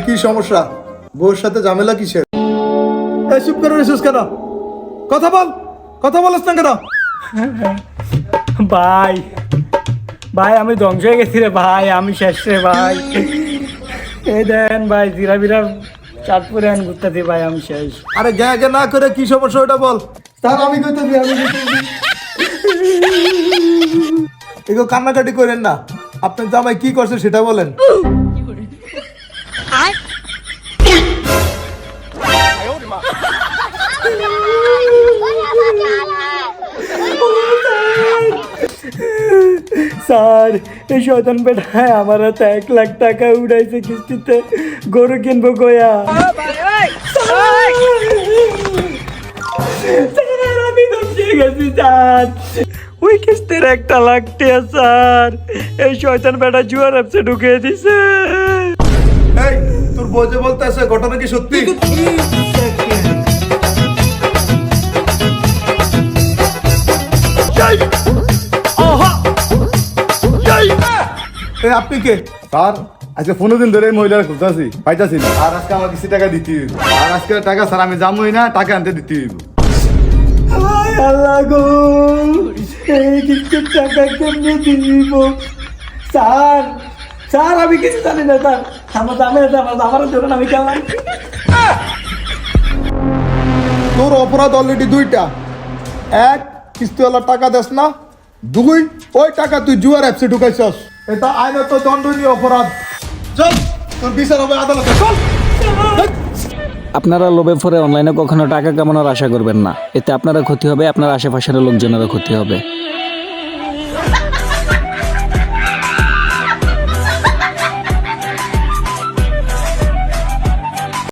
কি সমস্যা? বউর সাথে ঝামেলা কিসের? এই চুপ করে রেছিস কেন? কথা বল, কথা বলছ না কেন? ভাই ভাই আমি ধ্বংস হয়ে গেছি রে ভাই, আমি শেষ রে ভাই। এই দেন ভাই জিরা বিরা চাঁদপুরে আন ঘুরতেছি ভাই, আমি শেষ। আরে গ্যা গ্যা না করে কি সমস্যা ওটা বল। স্যার আমি কইতেছি, আমি কইতেছি। এগো কান্নাকাটি করেন না, আপনার জামাই কি করছে সেটা বলেন। স্যার এই শয়তান বেটায় আমার হাতে 1 লাখ টাকা উড়াইছে কিস্তিতে, গরু কিনবো গয়া। আমি ধ্বংসে গেছি স্যার, ওই কিস্তির 1 লাখ টাকা স্যার এই শয়তান বেটা জুয়ার অ্যাপসে ঢুকিয়ে দিছে। এই তোর বউ যে বলতেছে ঘটনা কি সত্যি? এই আপনি কে? স্যার আজকে 15 দিন ধরে এই মহিলার খুঁজতেছি, পাইতাছি না। আর আজকে আমার কিছু টাকা দিতে হইব। আর আজকে টাকা স্যার আমি যামই না, টাকা আনতে দিতে হইব। হায় আল্লাহ গো, এই কিস্তির টাকা কেমনে দিব? স্যার স্যার আমি কিছু জানি না স্যার, আমার ধরুন আমি কেমন। তোর অপরাধ অলরেডি 2টা। 1, কিস্তিওয়ালা টাকা দেস না। 2, ওই টাকা তুই জুয়ার অ্যাপসে ঢুকাইছস। এটা আইনত দণ্ডনীয় অপরাধ। চল, তোর বিচার হবে আদালতে। চল। আপনারা লোভে পড়ে অনলাইনে কখনো টাকা কামানোর আশা করবেন না, এতে আপনারা ক্ষতি হবে, আপনার আশেপাশের লোকজনেরও ক্ষতি হবে।